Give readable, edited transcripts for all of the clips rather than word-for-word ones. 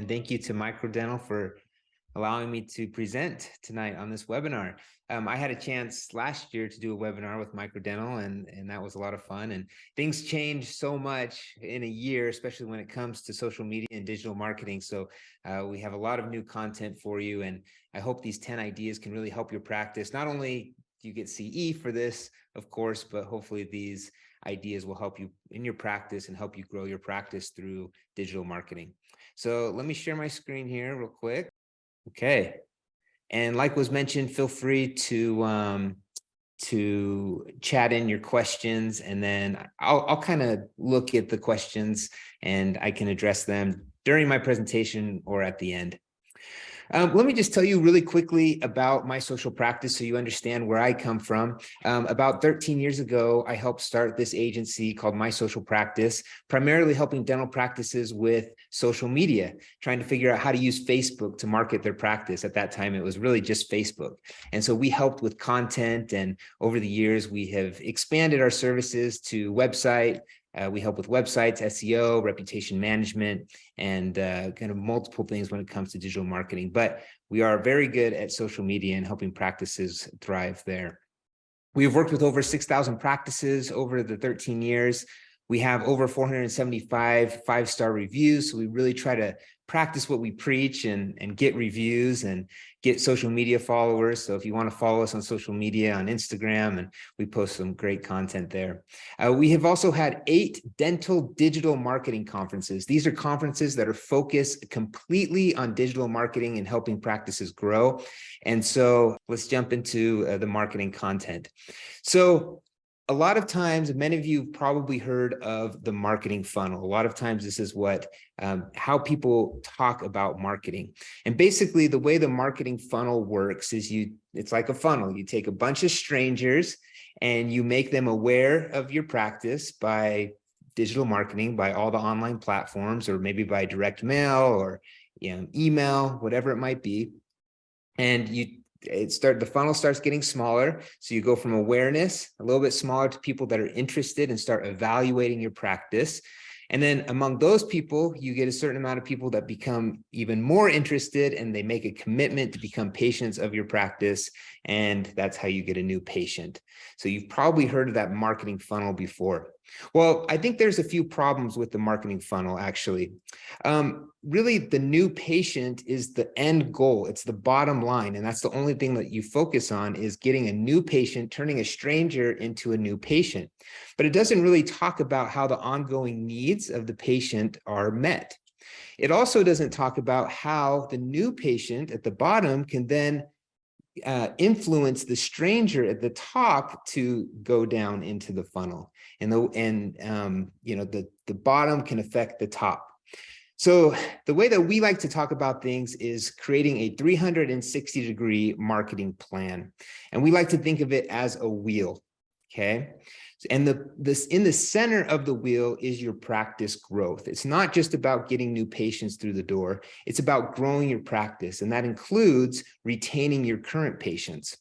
And thank you to MicroDental for allowing me to present tonight on this webinar. I had a chance last year to do a webinar with MicroDental, and that was a lot of fun. And things change so much in a year, especially when it comes to social media and digital marketing. So we have a lot of new content for you, and I hope these 10 ideas can really help your practice. Not only do you get CE for this, of course, but hopefully these ideas will help you in your practice and help you grow your practice through digital marketing. So let me share my screen here real quick. Okay. And like was mentioned, feel free to chat in your questions, and then I'll kind of look at the questions and I can address them during my presentation or at the end. Let me just tell you really quickly about my social practice so you understand where I come from. About 13 years ago, I helped start this agency called My Social Practice, primarily helping dental practices with social media, trying to figure out how to use Facebook to market their practice. At that time, it was really just Facebook. And so we helped with content, and over the years, we have expanded our services to website. We help with websites, SEO, reputation management, and kind of multiple things when it comes to digital marketing. But we are very good at social media and helping practices thrive there. We've worked with over 6,000 practices over the 13 years. We have over 475 five-star reviews. So we really try to practice what we preach and get reviews and get social media followers. So if you want to follow us on social media, on Instagram, and we post some great content there. We have also had 8 dental digital marketing conferences. These are conferences that are focused completely on digital marketing and helping practices grow. And so let's jump into the marketing content. So a lot of times, many of you have probably heard of the marketing funnel. A lot of times this is how people talk about marketing. And basically the way the marketing funnel works is it's like a funnel. You take a bunch of strangers and you make them aware of your practice by digital marketing, by all the online platforms, or maybe by direct mail or email, whatever it might be. And the funnel starts getting smaller. So you go from awareness, a little bit smaller, to people that are interested and start evaluating your practice. And then among those people, you get a certain amount of people that become even more interested, and they make a commitment to become patients of your practice. And that's how you get a new patient. So you've probably heard of that marketing funnel before. Well, I think there's a few problems with the marketing funnel, actually. Really, the new patient is the end goal. It's the bottom line. And that's the only thing that you focus on, is getting a new patient, turning a stranger into a new patient. But it doesn't really talk about how the ongoing needs of the patient are met. It also doesn't talk about how the new patient at the bottom can then influence the stranger at the top to go down into the funnel, and the bottom can affect the top. So the way that we like to talk about things is creating a 360-degree marketing plan, and we like to think of it as a wheel. Okay. And in the center of the wheel is your practice growth. It's not just about getting new patients through the door. It's about growing your practice. And that includes retaining your current patients.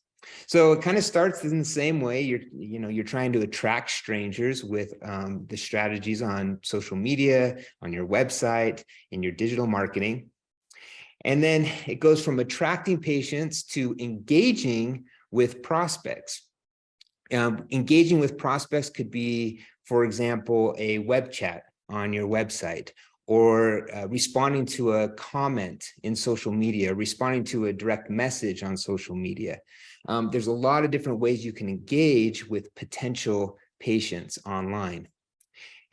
So it kind of starts in the same way. You're trying to attract strangers with the strategies on social media, on your website, in your digital marketing. And then it goes from attracting patients to engaging with prospects. Engaging with prospects could be, for example, a web chat on your website, or responding to a comment in social media, responding to a direct message on social media. There's a lot of different ways you can engage with potential patients online.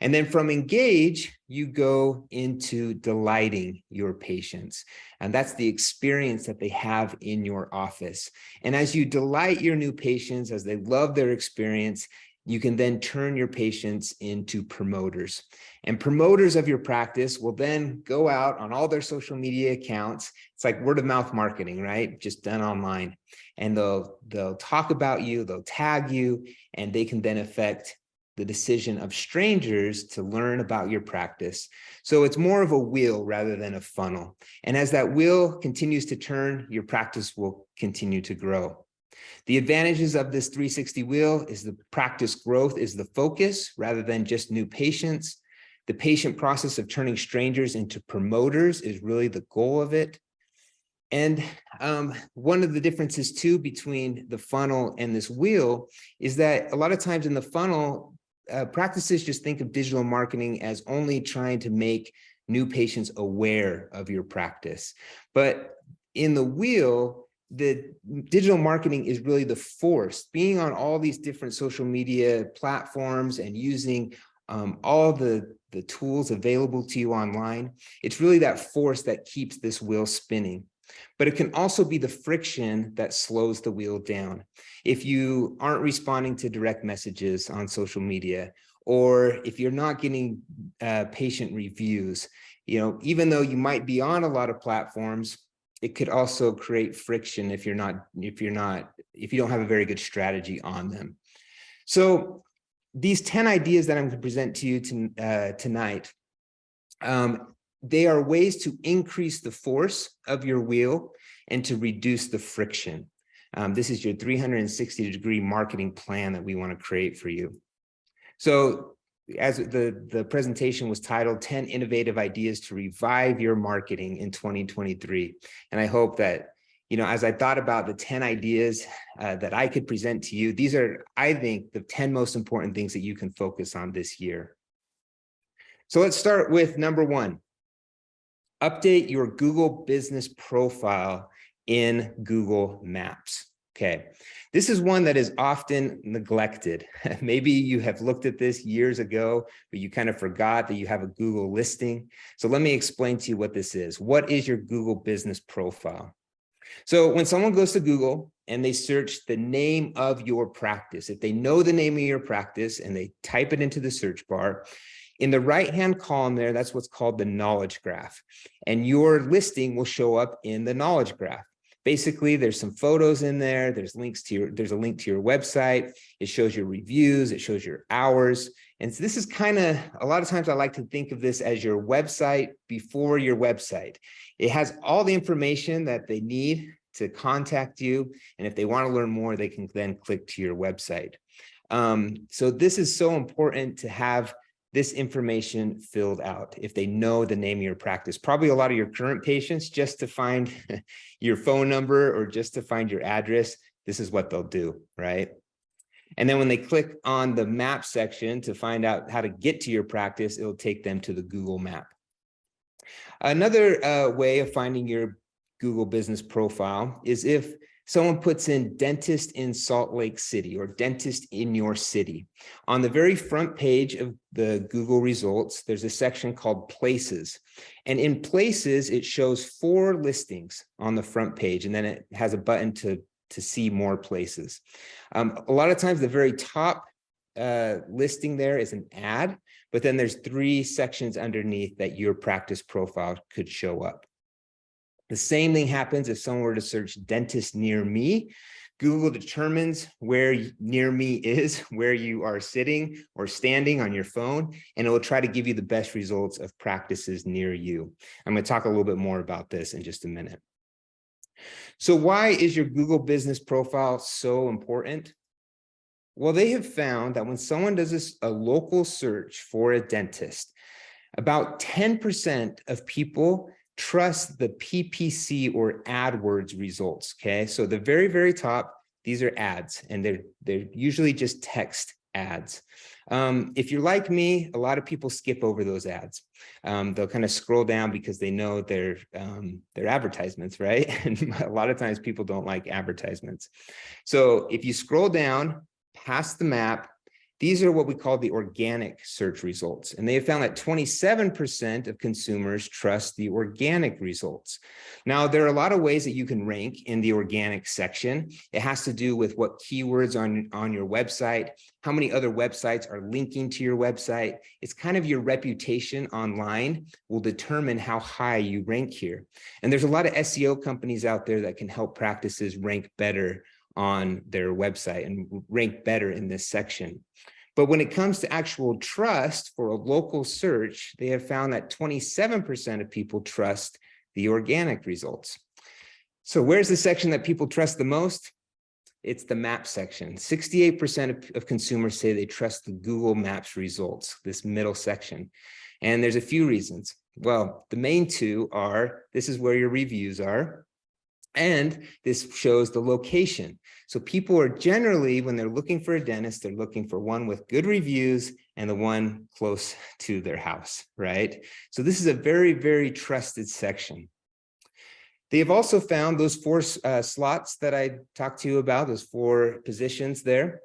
And then from engage, you go into delighting your patients. And that's the experience that they have in your office. And as you delight your new patients, as they love their experience, you can then turn your patients into promoters. And promoters of your practice will then go out on all their social media accounts. It's like word of mouth marketing, right? Just done online. And they'll talk about you, they'll tag you, and they can then affect the decision of strangers to learn about your practice. So it's more of a wheel rather than a funnel. And as that wheel continues to turn, your practice will continue to grow. The advantages of this 360 wheel is the practice growth is the focus rather than just new patients. The patient process of turning strangers into promoters is really the goal of it. And one of the differences too between the funnel and this wheel is that a lot of times in the funnel, practices just think of digital marketing as only trying to make new patients aware of your practice. But in the wheel, the digital marketing is really the force. Being on all these different social media platforms and using all the tools available to you online, it's really that force that keeps this wheel spinning. But it can also be the friction that slows the wheel down. If you aren't responding to direct messages on social media, or if you're not getting patient reviews, even though you might be on a lot of platforms, it could also create friction if you don't have a very good strategy on them. So these 10 ideas that I'm going to present to you tonight, they are ways to increase the force of your wheel and to reduce the friction. This is your 360-degree marketing plan that we want to create for you. So as the presentation was titled 10 Innovative Ideas to Revive Your Marketing in 2023. And I hope that, as I thought about the 10 ideas that I could present to you, these are, I think, the 10 most important things that you can focus on this year. So let's start with number 1. Update your Google business profile in Google Maps. Okay, this is one that is often neglected. Maybe you have looked at this years ago, but you kind of forgot that you have a Google listing. So let me explain to you what this is. What is your Google business profile? So when someone goes to Google and they search the name of your practice, if they know the name of your practice and they type it into the search bar, in the right-hand column there, that's what's called the knowledge graph. And your listing will show up in the knowledge graph. Basically, there's some photos in there. There's a link to your website. It shows your reviews. It shows your hours. And so this is kind of, a lot of times I like to think of this as your website before your website. It has all the information that they need to contact you. And if they want to learn more, they can then click to your website. So this is so important to have this information filled out if they know the name of your practice. Probably a lot of your current patients, just to find your phone number or just to find your address, this is what they'll do, right? And then when they click on the map section to find out how to get to your practice, it'll take them to the Google map. Another way of finding your Google business profile is if someone puts in dentist in Salt Lake City or dentist in your city. On the very front page of the Google results, there's a section called places. And in places, it shows 4 listings on the front page, and then it has a button to see more places. A lot of times the very top listing there is an ad, but then there's 3 sections underneath that your practice profile could show up. The same thing happens if someone were to search dentist near me. Google determines where near me is, where you are sitting or standing on your phone, and it will try to give you the best results of practices near you. I'm going to talk a little bit more about this in just a minute. So why is your Google business profile so important? Well, they have found that when someone does a local search for a dentist, about 10% of people trust the PPC or AdWords results. Okay, so the very, very top, these are ads, and they're usually just text ads. If you're like me, a lot of people skip over those ads. They'll kind of scroll down because they know they're advertisements, right? And a lot of times people don't like advertisements. So if you scroll down past the map, these are what we call the organic search results. And they have found that 27% of consumers trust the organic results. Now, there are a lot of ways that you can rank in the organic section. It has to do with what keywords on your website, how many other websites are linking to your website. It's kind of your reputation online will determine how high you rank here. And there's a lot of SEO companies out there that can help practices rank better on their website and rank better in this section. But when it comes to actual trust for a local search, they have found that 27% of people trust the organic results. So where's the section that people trust the most? It's the map section. 68% of consumers say they trust the Google Maps results, this middle section. And there's a few reasons. Well, the main two are, this is where your reviews are, and this shows the location. So people are generally, when they're looking for a dentist, they're looking for one with good reviews and the one close to their house, right? So this is a very, very trusted section. They have also found those four slots that I talked to you about, those four positions there.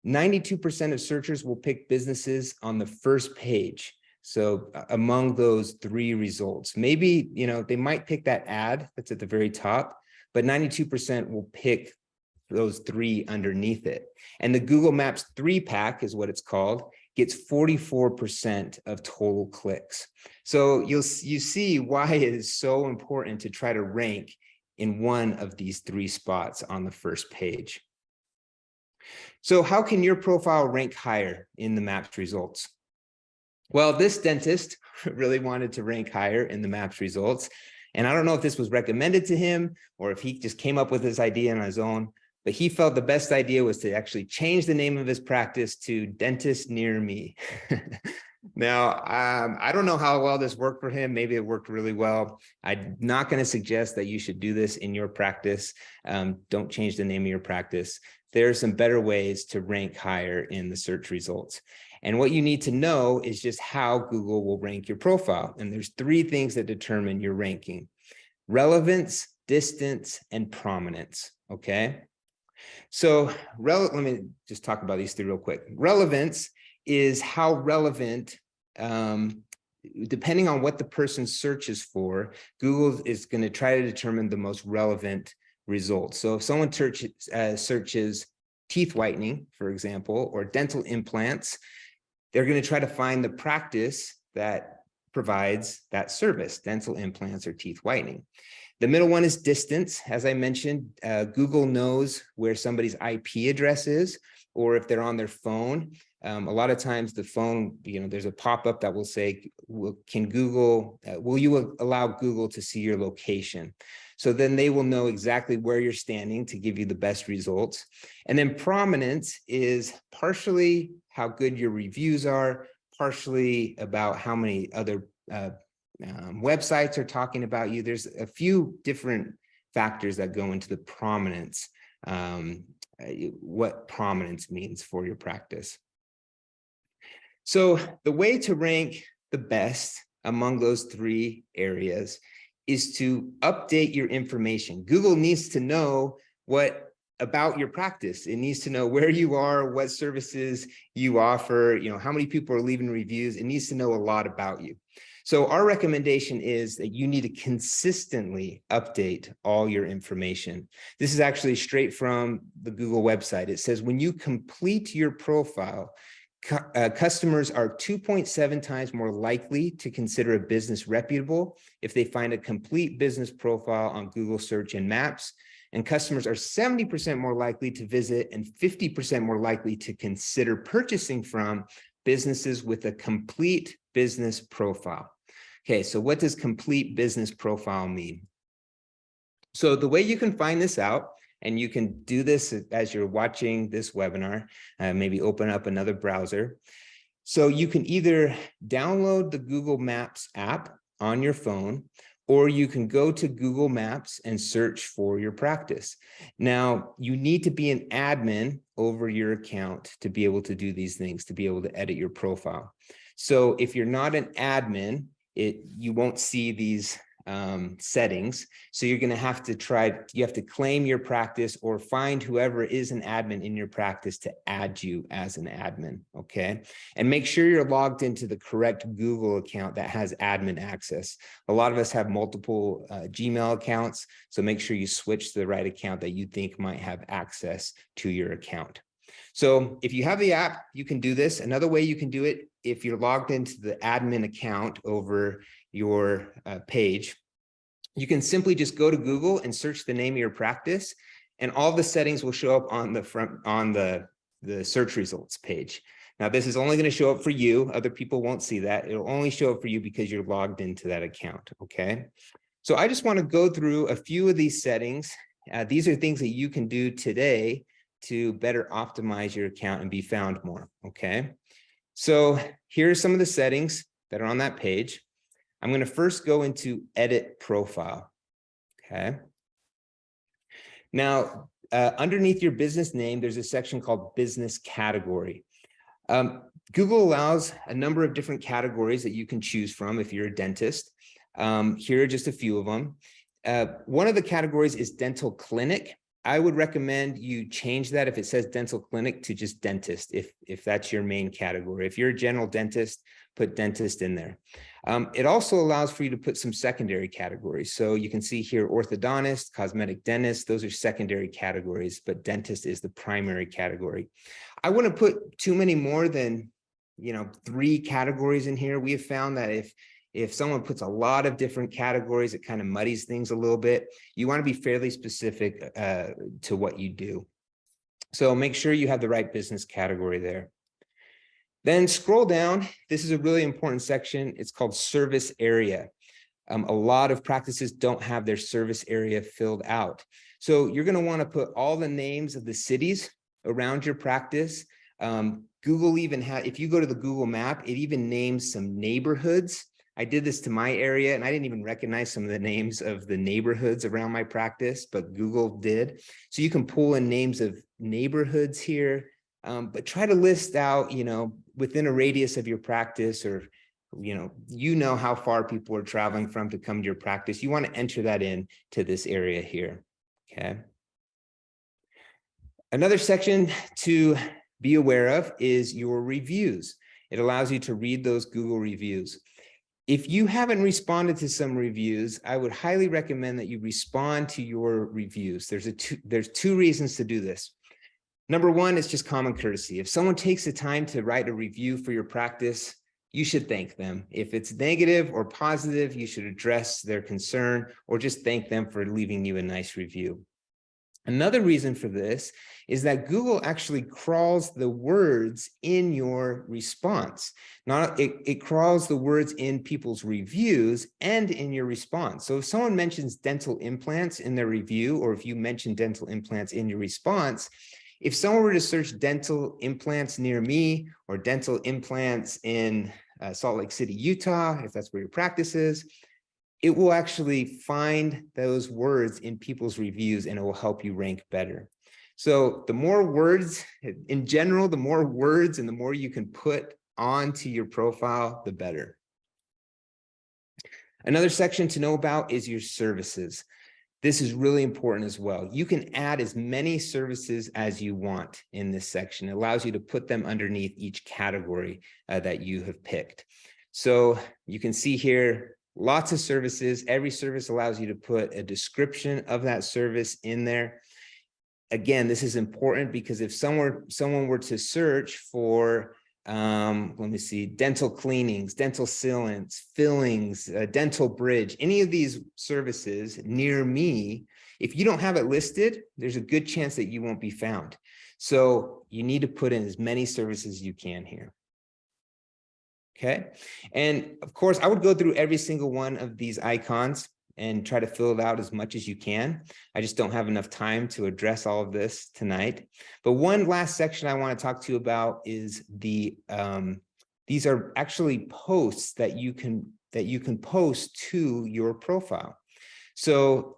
92% of searchers will pick businesses on the first page. So among those three results, maybe, they might pick that ad that's at the very top, but 92% will pick those three underneath it. And the Google Maps 3-pack is what it's called, gets 44% of total clicks. So you see why it is so important to try to rank in one of these three spots on the first page. So how can your profile rank higher in the Maps results? Well, this dentist really wanted to rank higher in the Maps results. And I don't know if this was recommended to him or if he just came up with this idea on his own, but he felt the best idea was to actually change the name of his practice to Dentist Near Me. Now, I don't know how well this worked for him. Maybe it worked really well. I'm not going to suggest that you should do this in your practice. Don't change the name of your practice. There are some better ways to rank higher in the search results. And what you need to know is just how Google will rank your profile. And there's three things that determine your ranking: relevance, distance, and prominence. Okay. So let me just talk about these three real quick. Relevance is how relevant, depending on what the person searches for, Google is going to try to determine the most relevant results. So if someone searches teeth whitening, for example, or dental implants, they're going to try to find the practice that provides that service, dental implants or teeth whitening. The middle one is distance. As I mentioned, Google knows where somebody's IP address is, or if they're on their phone. A lot of times the phone, there's a pop-up that will say, will you allow Google to see your location? So then they will know exactly where you're standing to give you the best results. And then prominence is partially how good your reviews are, partially about how many other websites are talking about you. There's a few different factors that go into the prominence, what prominence means for your practice. So the way to rank the best among those three areas is to update your information. Google needs to know about your practice. It needs to know where you are, what services you offer, how many people are leaving reviews. It needs to know a lot about you. So our recommendation is that you need to consistently update all your information. This is actually straight from the Google website. It says when you complete your profile, customers are 2.7 times more likely to consider a business reputable if they find a complete business profile on Google Search and Maps. And customers are 70% more likely to visit and 50% more likely to consider purchasing from businesses with a complete business profile. Okay, so what does complete business profile mean? So the way you can find this out, and you can do this as you're watching this webinar, maybe open up another browser. So you can either download the Google Maps app on your phone, or you can go to Google Maps and search for your practice. Now, you need to be an admin over your account to be able to do these things, to be able to edit your profile. So if you're not an admin, you won't see these settings. So you're going to have to claim your practice or find whoever is an admin in your practice to add you as an admin. Okay. And make sure you're logged into the correct Google account that has admin access. A lot of us have multiple Gmail accounts. So make sure you switch to the right account that you think might have access to your account. So if you have the app, you can do this. Another way you can do it, if you're logged into the admin account over your page, you can simply just go to Google and search the name of your practice, and all the settings will show up on the search results page. Now, this is only going to show up for you. Other people won't see that. It'll only show up for you because you're logged into that account. Okay. So I just want to go through a few of these settings. These are things that you can do today to better optimize your account and be found more, okay? So here are some of the settings that are on that page. I'm going to first go into edit profile, okay? Now, underneath your business name, there's a section called business category. Google allows a number of different categories that you can choose from if you're a dentist. Here are just a few of them. One of the categories is dental clinic. I would recommend you change that if it says dental clinic to just dentist, if that's your main category. If you're a general dentist, put dentist in there. It also allows for you to put some secondary categories. So you can see here, orthodontist, cosmetic dentist, those are secondary categories, but dentist is the primary category. I wouldn't put too many more than, 3 categories in here. We have found that if someone puts a lot of different categories, it kind of muddies things a little bit. You want to be fairly specific to what you do. So make sure you have the right business category there. Then scroll down. This is a really important section. It's called service area. A lot of practices don't have their service area filled out. So you're going to want to put all the names of the cities around your practice. Google even has, if you go to the Google map, it even names some neighborhoods. I did this to my area and I didn't even recognize some of the names of the neighborhoods around my practice, but Google did. So you can pull in names of neighborhoods here, but try to list out, within a radius of your practice, or, how far people are traveling from to come to your practice. You want to enter that in to this area here, okay? Another section to be aware of is your reviews. It allows you to read those Google reviews. If you haven't responded to some reviews, I would highly recommend that you respond to your reviews. There's two reasons to do this. Number one is just common courtesy. If someone takes the time to write a review for your practice, you should thank them. If it's negative or positive, you should address their concern or just thank them for leaving you a nice review. Another reason for this is that Google actually crawls the words in your response. It crawls the words in people's reviews and in your response. So if someone mentions dental implants in their review, or if you mention dental implants in your response, if someone were to search dental implants near me or dental implants in Salt Lake City, Utah, if that's where your practice is, it will actually find those words in people's reviews and it will help you rank better. So the more words, in general, the more words and the more you can put onto your profile, the better. Another section to know about is your services. This is really important as well. You can add as many services as you want in this section. It allows you to put them underneath each category that you have picked. So you can see here, lots of services. Every service allows you to put a description of that service in there. Again, this is important because if someone were to search for, let me see, dental cleanings, dental sealants, fillings, dental bridge, any of these services near me, if you don't have it listed, there's a good chance that you won't be found. So you need to put in as many services as you can here. Okay. And of course, I would go through every single one of these icons and try to fill it out as much as you can. I just don't have enough time to address all of this tonight. But one last section I want to talk to you about is these are actually posts that you can post to your profile. So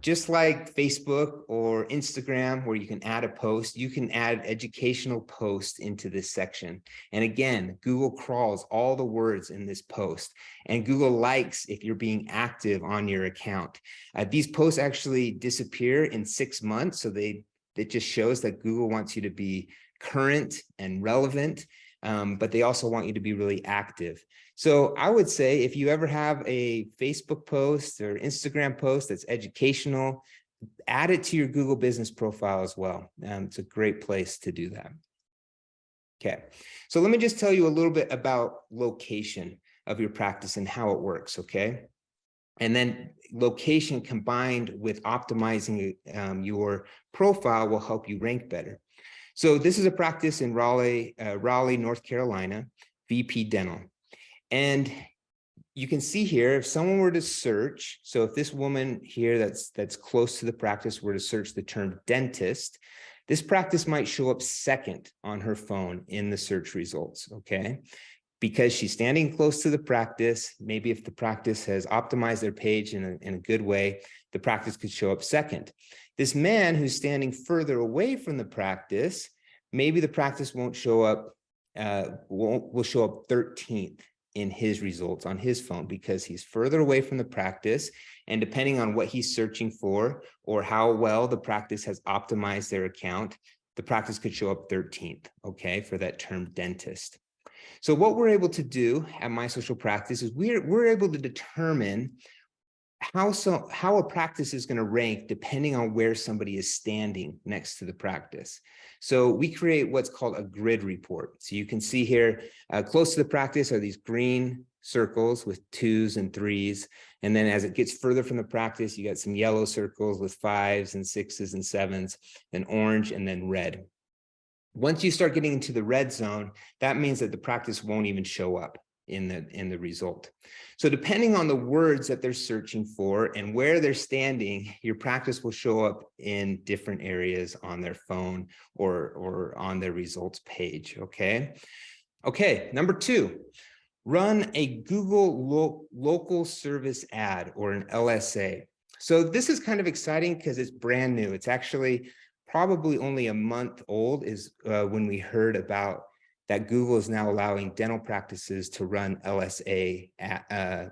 just like Facebook or Instagram, where you can add a post, you can add educational posts into this section. And again, Google crawls all the words in this post, and Google likes if you're being active on your account. These posts actually disappear in 6 months. So it just shows that Google wants you to be current and relevant, but they also want you to be really active. So I would say if you ever have a Facebook post or Instagram post that's educational, add it to your Google business profile as well. It's a great place to do that. Okay, so let me just tell you a little bit about location of your practice and how it works, okay? And then location combined with optimizing your profile will help you rank better. So this is a practice in Raleigh, North Carolina, VP Dental. And you can see here, if someone were to search, so if this woman here that's close to the practice were to search the term dentist, This practice might show up second on her phone in the search results, okay? Because she's standing close to the practice. Maybe if the practice has optimized their page in a good way, the practice could show up second. This man who's standing further away from the practice, maybe the practice won't show up, will show up 13th in his results on his phone because he's further away from the practice. And depending on what he's searching for or how well the practice has optimized their account, the practice could show up 13th, okay, for that term dentist. So what we're able to do at My Social Practice is we're able to determine how a practice is going to rank depending on where somebody is standing next to the practice. So we create what's called a grid report. So you can see here, close to the practice are these green circles with 2s and 3s. And then as it gets further from the practice, you got some yellow circles with 5s and 6s and 7s, then orange, and then red. Once you start getting into the red zone, that means that the practice won't even show up in the result. So depending on the words that they're searching for and where they're standing, your practice will show up in different areas on their phone or on their results page, okay? Okay, number 2, run a Google local service ad or an LSA. So this is kind of exciting because it's brand new. It's actually probably only a month old is when we heard about that Google is now allowing dental practices to run LSA,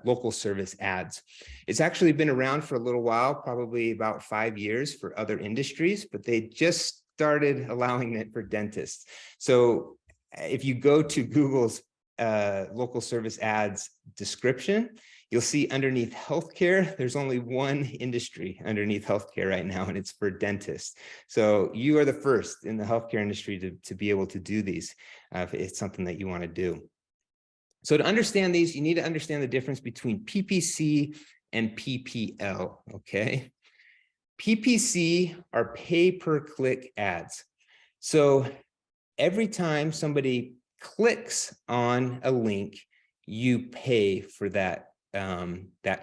local service ads. It's actually been around for a little while, probably about 5 years for other industries, but they just started allowing it for dentists. So if you go to Google's local service ads description, you'll see underneath healthcare, there's only one industry underneath healthcare right now, and it's for dentists. So you are the first in the healthcare industry to be able to do these if it's something that you want to do. So to understand these, you need to understand the difference between PPC and PPL, okay? PPC are pay-per-click ads. So every time somebody clicks on a link, you pay for that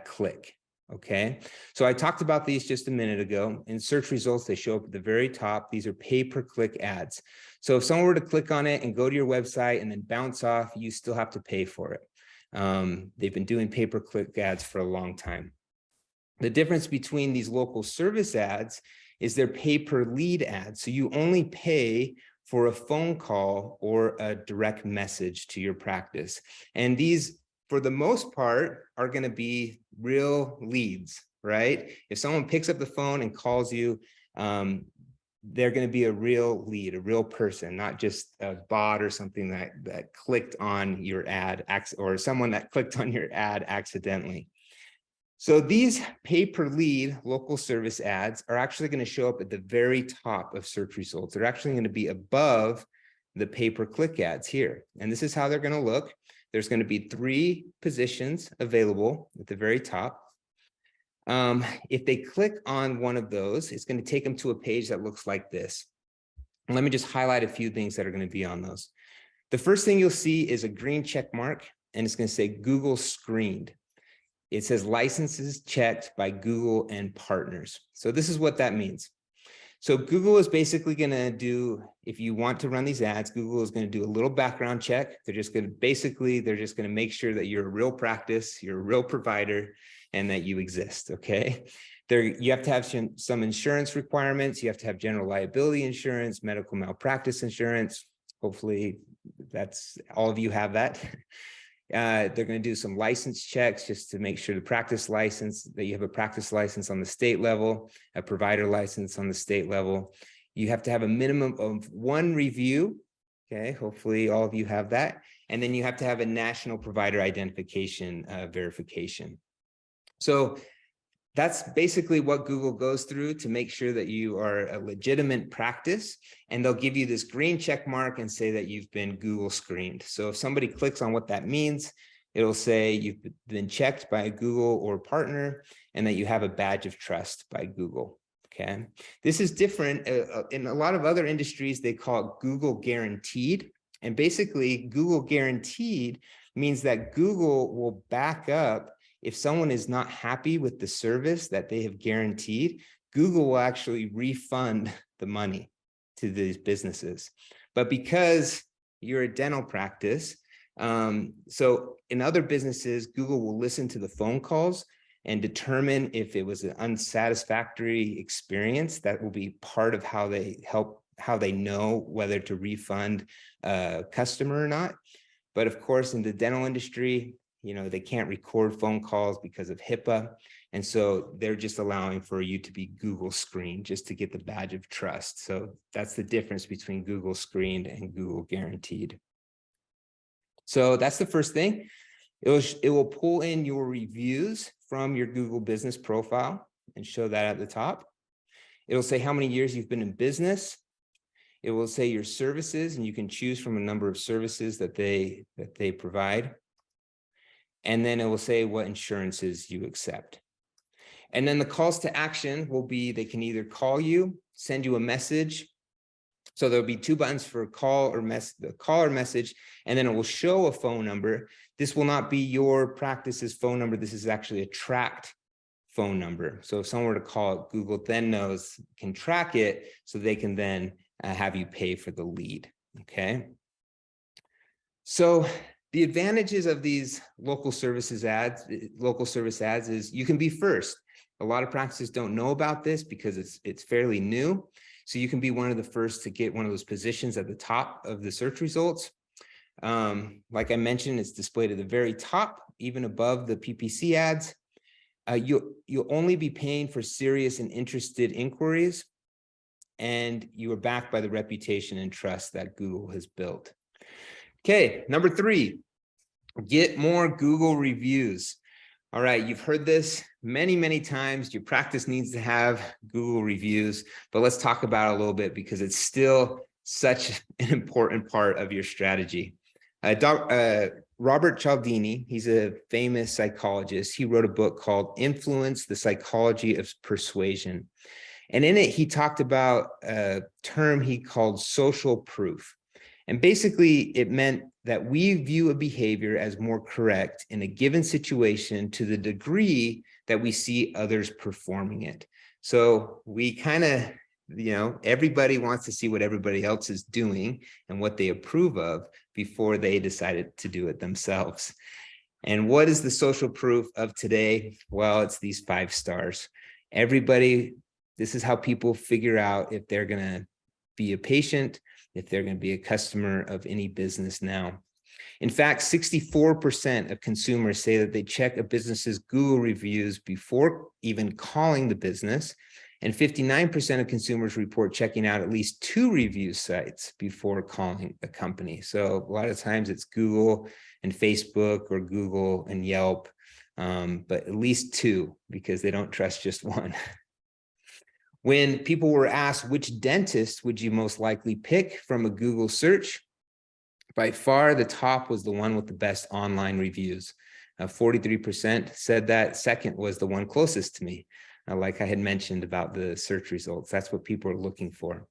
click, okay? So I talked about these just a minute ago. In search results, they show up at the very top. These are pay-per-click ads. So if someone were to click on it and go to your website and then bounce off, you still have to pay for it. They've been doing pay-per-click ads for a long time. The difference between these local service ads is they're pay-per-lead ads. So you only pay for a phone call or a direct message to your practice. And these, for the most part, are going to be real leads, right? If someone picks up the phone and calls you, they're going to be a real lead, a real person, not just a bot or something that clicked on your ad, or someone that clicked on your ad accidentally. So these pay-per-lead local service ads are actually going to show up at the very top of search results. They're actually going to be above the pay-per-click ads here. And this is how they're going to look. There's going to be 3 positions available at the very top. If they click on one of those, it's going to take them to a page that looks like this. And let me just highlight a few things that are going to be on those. The first thing you'll see is a green check mark, and it's going to say Google screened. It says licenses checked by Google and partners. So this is what that means. So Google is basically going to do, if you want to run these ads, Google is going to do a little background check. They're just going to make sure that you're a real practice, you're a real provider, and that you exist, okay? You have to have some insurance requirements. You have to have general liability insurance, medical malpractice insurance. Hopefully that's all of you have that. They're going to do some license checks just to make sure that you have a practice license on the state level, a provider license on the state level. You have to have a minimum of 1 review. Okay, hopefully all of you have that. And then you have to have a national provider identification verification. So that's basically what Google goes through to make sure that you are a legitimate practice, and they'll give you this green check mark and say that you've been Google screened. So if somebody clicks on what that means, it'll say you've been checked by a Google or partner and that you have a badge of trust by Google. Okay, this is different. In a lot of other industries, they call it Google guaranteed. And basically, Google guaranteed means that Google will back up. If someone is not happy with the service that they have guaranteed, Google will actually refund the money to these businesses. But because you're a dental practice, so in other businesses, Google will listen to the phone calls and determine if it was an unsatisfactory experience. That will be part of how they know whether to refund a customer or not. But of course, in the dental industry, they can't record phone calls because of HIPAA. And so they're just allowing for you to be Google screened just to get the badge of trust. So that's the difference between Google screened and Google guaranteed. So that's the first thing. It will pull in your reviews from your Google business profile and show that at the top. It'll say how many years you've been in business. It will say your services, and you can choose from a number of services that they provide. And then it will say what insurances you accept. And then the calls to action will be, they can either call you, send you a message. So there'll be two buttons for call or message, and then it will show a phone number. This will not be your practice's phone number. This is actually a tracked phone number. So if someone were to call it, Google then can track it, so they can then have you pay for the lead. Okay. So the advantages of these local service ads is you can be first. A lot of practices don't know about this because it's fairly new. So you can be one of the first to get one of those positions at the top of the search results. Like I mentioned, it's displayed at the very top, even above the PPC ads. You'll only be paying for serious and interested inquiries, and you are backed by the reputation and trust that Google has built. Okay, number 3, get more Google reviews. All right, you've heard this many, many times. Your practice needs to have Google reviews, but let's talk about it a little bit because it's still such an important part of your strategy. Robert Cialdini, he's a famous psychologist. He wrote a book called Influence, the Psychology of Persuasion. And in it, he talked about a term he called social proof. And basically, it meant that we view a behavior as more correct in a given situation to the degree that we see others performing it. So we kind of, everybody wants to see what everybody else is doing and what they approve of before they decided to do it themselves. And what is the social proof of today? Well, it's these 5 stars. This is how people figure out if they're going to be a patient, if they're going to be a customer of any business now. In fact, 64% of consumers say that they check a business's Google reviews before even calling the business, and 59% of consumers report checking out at least 2 review sites before calling a company. So a lot of times it's Google and Facebook or Google and Yelp, but at least 2 because they don't trust just one. When people were asked which dentist would you most likely pick from a Google search, by far the top was the one with the best online reviews. 43% said that. Second was the one closest to me, like I had mentioned about the search results. That's what people are looking for.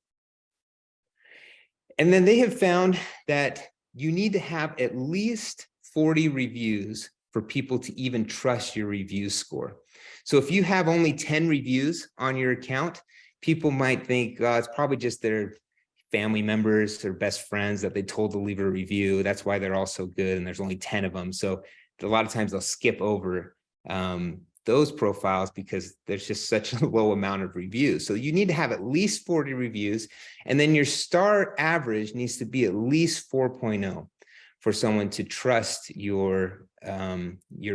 And then they have found that you need to have at least 40 reviews for people to even trust your review score. So if you have only 10 reviews on your account, people might think, it's probably just their family members or best friends that they told to leave a review. That's why they're all so good, and there's only 10 of them. So a lot of times they'll skip over those profiles because there's just such a low amount of reviews. So you need to have at least 40 reviews, and then your star average needs to be at least 4.0 for someone to trust your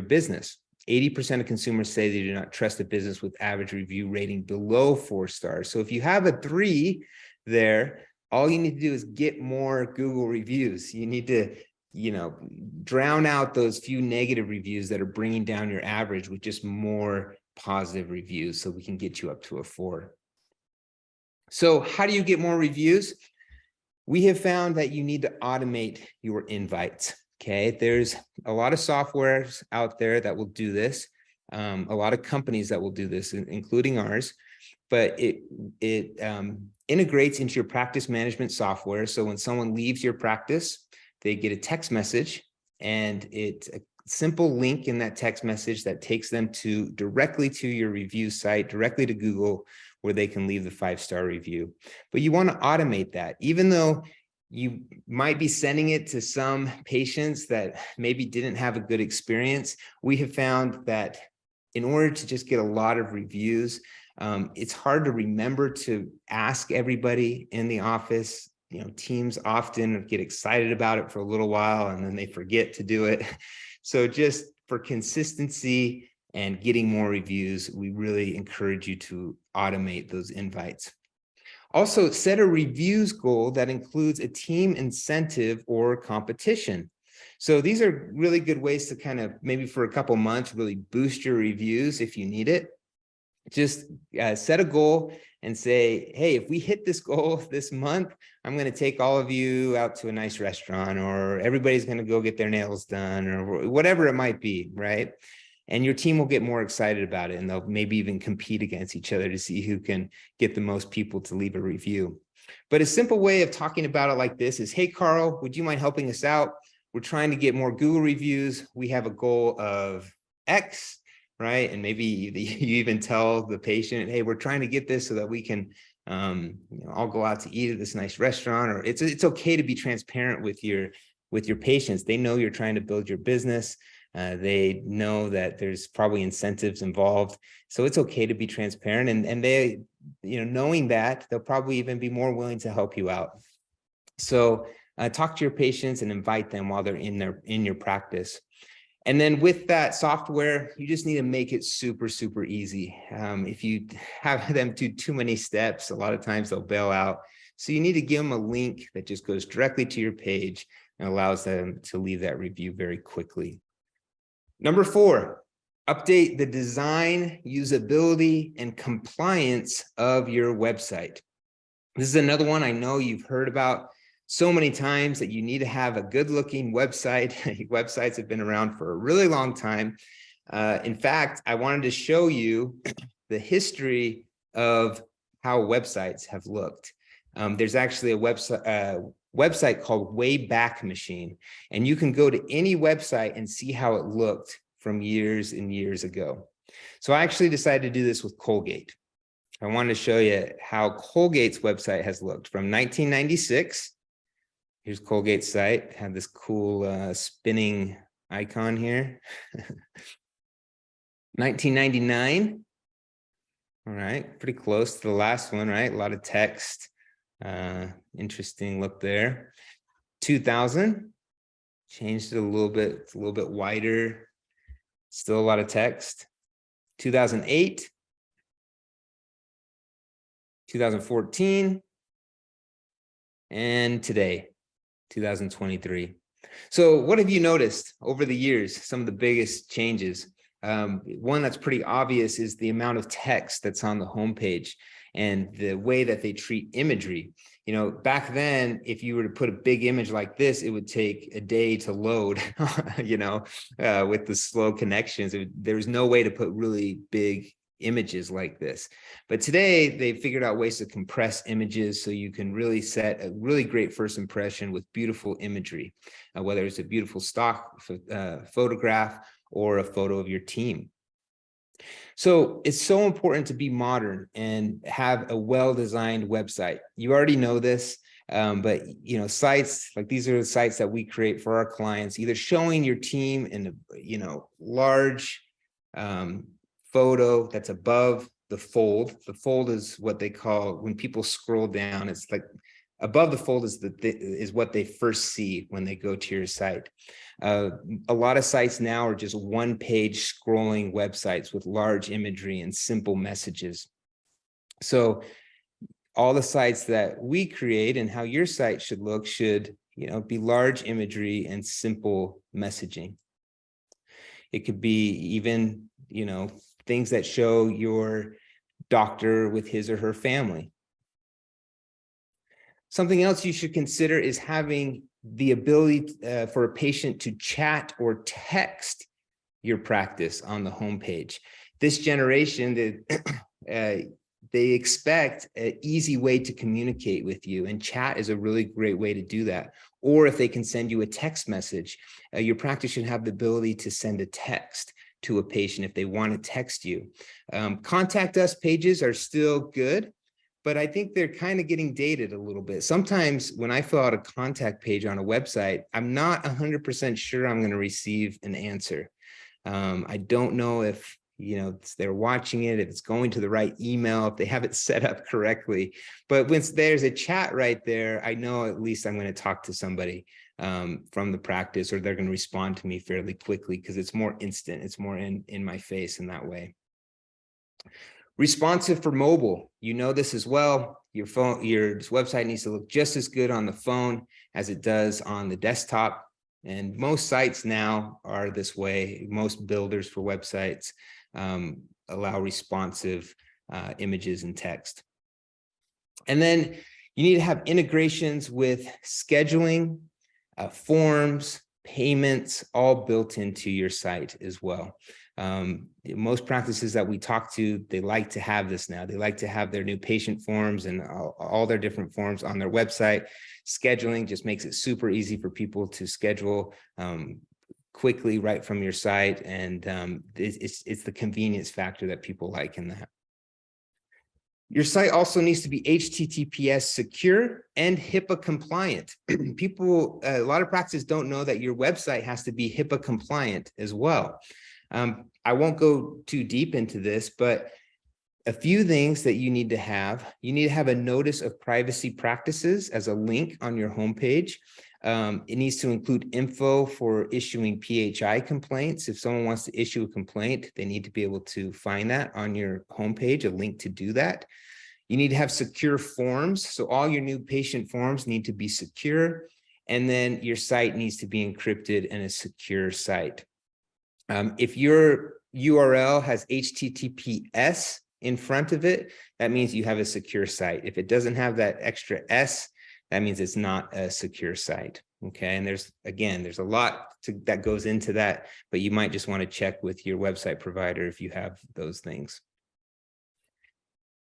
business. 80% of consumers say they do not trust a business with average review rating below 4 stars. So if you have a 3 there, all you need to do is get more Google reviews. You need to, drown out those few negative reviews that are bringing down your average with just more positive reviews so we can get you up to a 4. So how do you get more reviews? We have found that you need to automate your invites. Okay, there's a lot of softwares out there that will do this, a lot of companies that will do this, including ours, but it integrates into your practice management software. So when someone leaves your practice, they get a text message, and it's a simple link in that text message that takes them directly to your review site, directly to Google, where they can leave the 5-star review. But you want to automate that, even though you might be sending it to some patients that maybe didn't have a good experience. We have found that in order to just get a lot of reviews, it's hard to remember to ask everybody in the office. You know, teams often get excited about it for a little while and then they forget to do it. So just for consistency and getting more reviews, we really encourage you to automate those invites. Also, set a reviews goal that includes a team incentive or competition. So these are really good ways to kind of, maybe for a couple months, really boost your reviews if you need it. Just set a goal and say, hey, if we hit this goal this month, I'm going to take all of you out to a nice restaurant, or everybody's going to go get their nails done, or whatever it might be, right? And your team will get more excited about it, and they'll maybe even compete against each other to see who can get the most people to leave a review. But a simple way of talking about it like this is, hey, Carl, would you mind helping us out? We're trying to get more Google reviews. We have a goal of X, right? And maybe you even tell the patient, hey, we're trying to get this so that we can all go out to eat at this nice restaurant. Or it's okay to be transparent with your patients. They know you're trying to build your business. They know that there's probably incentives involved. So it's okay to be transparent, and they, knowing that, they'll probably even be more willing to help you out. So talk to your patients and invite them while they're in your practice. And then with that software, you just need to make it super, super easy. If you have them do too many steps, a lot of times they'll bail out. So you need to give them a link that just goes directly to your page and allows them to leave that review very quickly. Number 4, update the design, usability, and compliance of your website. This is another one I know you've heard about so many times, that you need to have a good looking website. Websites have been around for a really long time. In fact, I wanted to show you the history of how websites have looked. There's actually a website called Wayback Machine, and you can go to any website and see how it looked from years and years ago. So I actually decided to do this with Colgate. I wanted to show you how Colgate's website has looked from 1996. Here's Colgate's site, have this cool spinning icon here. 1999. All right, pretty close to the last one, right? A lot of text. Interesting look there. 2000, changed it a little bit. It's a little bit wider. Still a lot of text. 2008. 2014. And today, 2023. So what have you noticed over the years? Some of the biggest changes. One that's pretty obvious is the amount of text that's on the homepage and the way that they treat imagery. Back then, if you were to put a big image like this, it would take a day to load, with the slow connections. There was no way to put really big images like this. But today they figured out ways to compress images so you can really set a really great first impression with beautiful imagery, whether it's a beautiful stock photograph or a photo of your team. So it's so important to be modern and have a well-designed website. You already know this, but sites like these are the sites that we create for our clients, either showing your team in a large photo that's above the fold. The fold is what they call, when people scroll down, it's like above the fold is what they first see when they go to your site. A lot of sites now are just one-page scrolling websites with large imagery and simple messages. So all the sites that we create and how your site should look should, be large imagery and simple messaging. It could be even, things that show your doctor with his or her family. Something else you should consider is having the ability for a patient to chat or text your practice on the homepage. This generation, they expect an easy way to communicate with you, and chat is a really great way to do that. Or if they can send you a text message, your practice should have the ability to send a text to a patient if they want to text you. Contact us pages are still good, but I think they're kind of getting dated a little bit. Sometimes when I fill out a contact page on a website, I'm not 100% sure I'm going to receive an answer. I don't know if they're watching it, if it's going to the right email, if they have it set up correctly. But once there's a chat right there, I know at least I'm going to talk to somebody from the practice, or they're going to respond to me fairly quickly because it's more instant. It's more in my face in that way. Responsive for mobile. You know this as well. Your website needs to look just as good on the phone as it does on the desktop. And most sites now are this way. Most builders for websites allow responsive images and text. And then you need to have integrations with scheduling, forms, payments, all built into your site as well. Most practices that we talk to, they like to have this now. They like to have their new patient forms and all their different forms on their website. Scheduling just makes it super easy for people to schedule quickly right from your site. And it's the convenience factor that people like in that. Your site also needs to be HTTPS secure and HIPAA compliant. A lot of practices don't know that your website has to be HIPAA compliant as well. I won't go too deep into this, but a few things that you need to have. You need to have a notice of privacy practices as a link on your homepage. It needs to include info for issuing PHI complaints. If someone wants to issue a complaint, they need to be able to find that on your homepage, a link to do that. You need to have secure forms. So all your new patient forms need to be secure. And then your site needs to be encrypted and a secure site. If your URL has HTTPS in front of it, that means you have a secure site. If it doesn't have that extra S, that means it's not a secure site. Okay, and there's a lot that goes into that, but you might just want to check with your website provider if you have those things.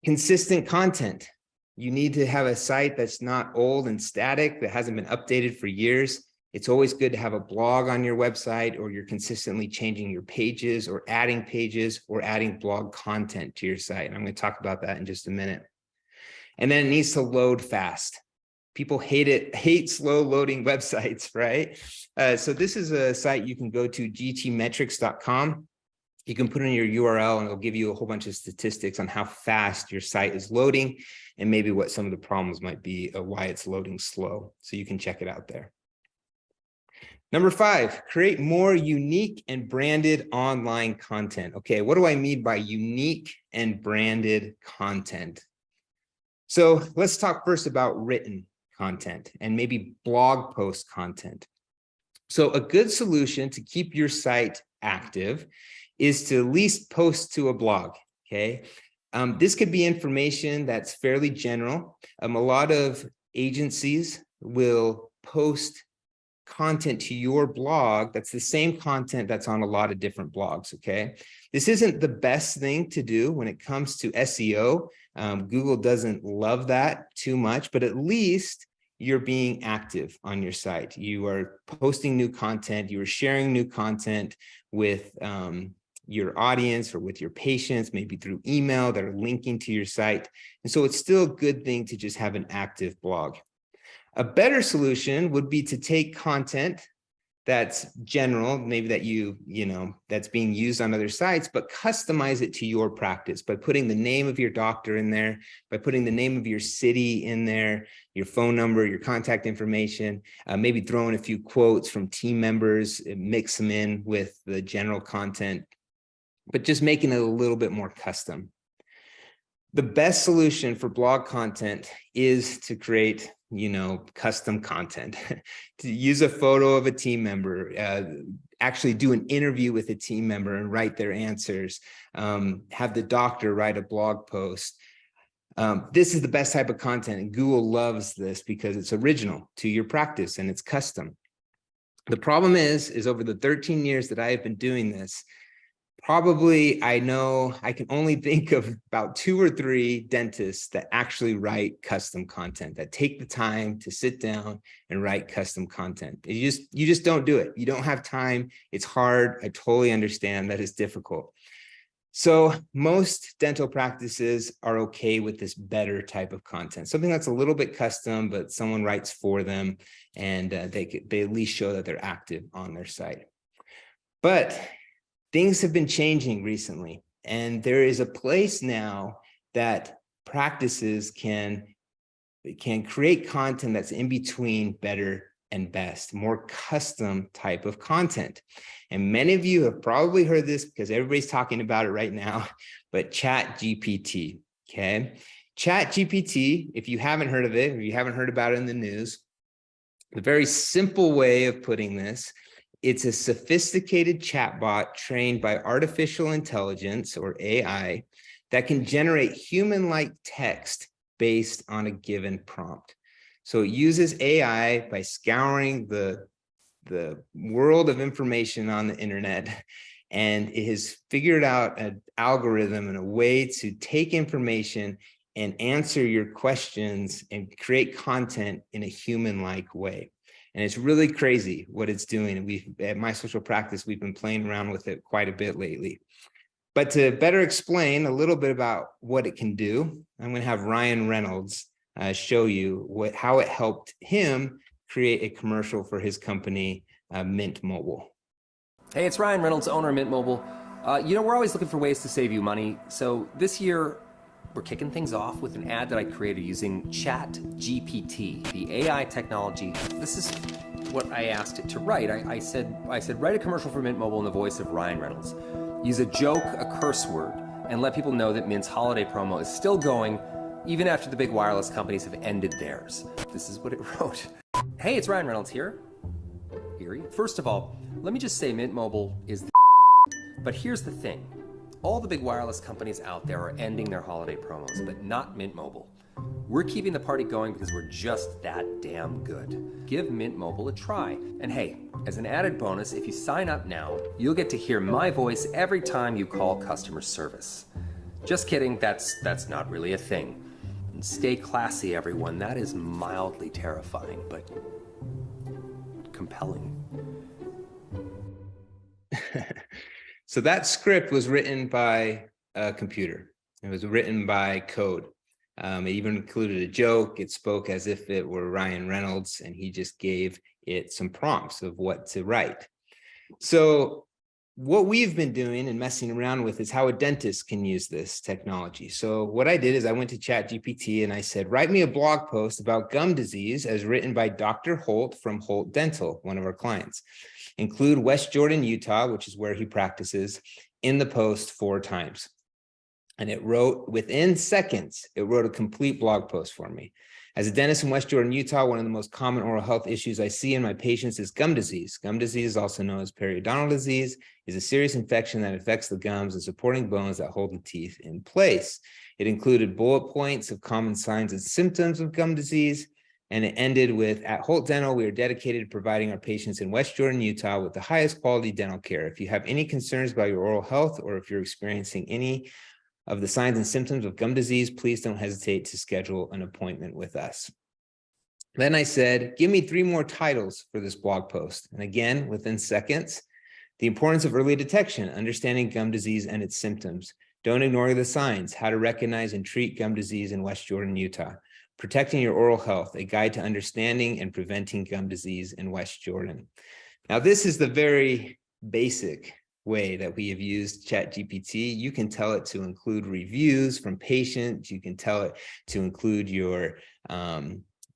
Consistent content. You need to have a site that's not old and static, that hasn't been updated for years. It's always good to have a blog on your website, or you're consistently changing your pages or adding blog content to your site. And I'm going to talk about that in just a minute. And then it needs to load fast. People hate slow loading websites, right? So this is a site you can go to, gtmetrics.com. You can put in your URL and it'll give you a whole bunch of statistics on how fast your site is loading and maybe what some of the problems might be, why it's loading slow. So you can check it out there. Number 5, create more unique and branded online content. Okay, what do I mean by unique and branded content? So let's talk first about written content and maybe blog post content. So a good solution to keep your site active is to at least post to a blog, okay? This could be information that's fairly general. A lot of agencies will post content to your blog that's the same content that's on a lot of different blogs, okay? This isn't the best thing to do when it comes to SEO. Google doesn't love that too much, but at least you're being active on your site. You are posting new content, you are sharing new content with your audience or with your patients, maybe through email that are linking to your site. And so it's still a good thing to just have an active blog. A better solution would be to take content that's general, maybe that that's being used on other sites, but customize it to your practice by putting the name of your doctor in there, by putting the name of your city in there, your phone number, your contact information, maybe throwing a few quotes from team members, mix them in with the general content, but just making it a little bit more custom. The best solution for blog content is to create custom content, to use a photo of a team member, actually do an interview with a team member and write their answers, have the doctor write a blog post. This is the best type of content, and Google loves this because it's original to your practice and it's custom. The problem is over the 13 years that I have been doing this, Probably, I know I can only think of about 2 or 3 dentists that actually write custom content, that take the time to sit down and write custom content. You just don't do it. You don't have time. It's hard. I totally understand that it's difficult. So most dental practices are okay with this better type of content, something that's a little bit custom, but someone writes for them, and they at least show that they're active on their site. But things have been changing recently, and there is a place now that practices can create content that's in between better and best, more custom type of content. And many of you have probably heard this because everybody's talking about it right now, but ChatGPT, okay? ChatGPT, if you haven't heard of it, or you haven't heard about it in the news, the very simple way of putting this, it's a sophisticated chatbot trained by artificial intelligence, or AI, that can generate human-like text based on a given prompt. So it uses AI by scouring the world of information on the internet, and it has figured out an algorithm and a way to take information and answer your questions and create content in a human-like way. And it's really crazy what it's doing. And at My Social Practice, we've been playing around with it quite a bit lately. But to better explain a little bit about what it can do, I'm going to have Ryan Reynolds show you how it helped him create a commercial for his company, Mint Mobile. Hey, it's Ryan Reynolds, owner of Mint Mobile. We're always looking for ways to save you money. So this year, we're kicking things off with an ad that I created using ChatGPT, the AI technology. This is what I asked it to write. I said, write a commercial for Mint Mobile in the voice of Ryan Reynolds. Use a joke, a curse word, and let people know that Mint's holiday promo is still going, even after the big wireless companies have ended theirs. This is what it wrote. Hey, it's Ryan Reynolds here. Eerie. First of all, let me just say Mint Mobile is the but here's the thing. All the big wireless companies out there are ending their holiday promos, but not Mint Mobile. We're keeping the party going because we're just that damn good. Give Mint Mobile a try. And hey, as an added bonus, if you sign up now, you'll get to hear my voice every time you call customer service. Just kidding, that's not really a thing. And stay classy, everyone. That is mildly terrifying, but compelling. So that script was written by a computer. It was written by code. It even included a joke. It spoke as if it were Ryan Reynolds, and he just gave it some prompts of what to write. So what we've been doing and messing around with is how a dentist can use this technology. So what I did is I went to ChatGPT and I said, write me a blog post about gum disease as written by Dr. Holt from Holt Dental, one of our clients. Include West Jordan, Utah, which is where he practices, in the post 4 times. And it wrote, within seconds, it wrote a complete blog post for me. As a dentist in West Jordan, Utah, one of the most common oral health issues I see in my patients is gum disease. Gum disease, also known as periodontal disease, is a serious infection that affects the gums and supporting bones that hold the teeth in place. It included bullet points of common signs and symptoms of gum disease, and it ended with, at Holt Dental, we are dedicated to providing our patients in West Jordan, Utah with the highest quality dental care. If you have any concerns about your oral health, or if you're experiencing any of the signs and symptoms of gum disease, please don't hesitate to schedule an appointment with us. Then I said, give me 3 more titles for this blog post. And again, within seconds, the importance of early detection, understanding gum disease and its symptoms. Don't ignore the signs, how to recognize and treat gum disease in West Jordan, Utah. Protecting your oral health, a guide to understanding and preventing gum disease in West Jordan. Now, this is the very basic way that we have used ChatGPT. You can tell it to include reviews from patients. You can tell it to include your,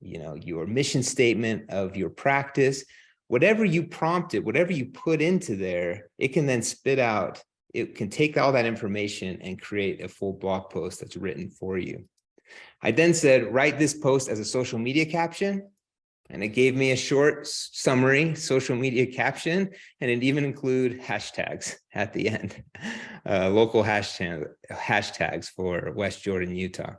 your mission statement of your practice. Whatever you prompt it, whatever you put into there, it can then spit out. It can take all that information and create a full blog post that's written for you. I then said, write this post as a social media caption. And it gave me a short summary social media caption, and it even include hashtags at the end, local hashtags for West Jordan, Utah.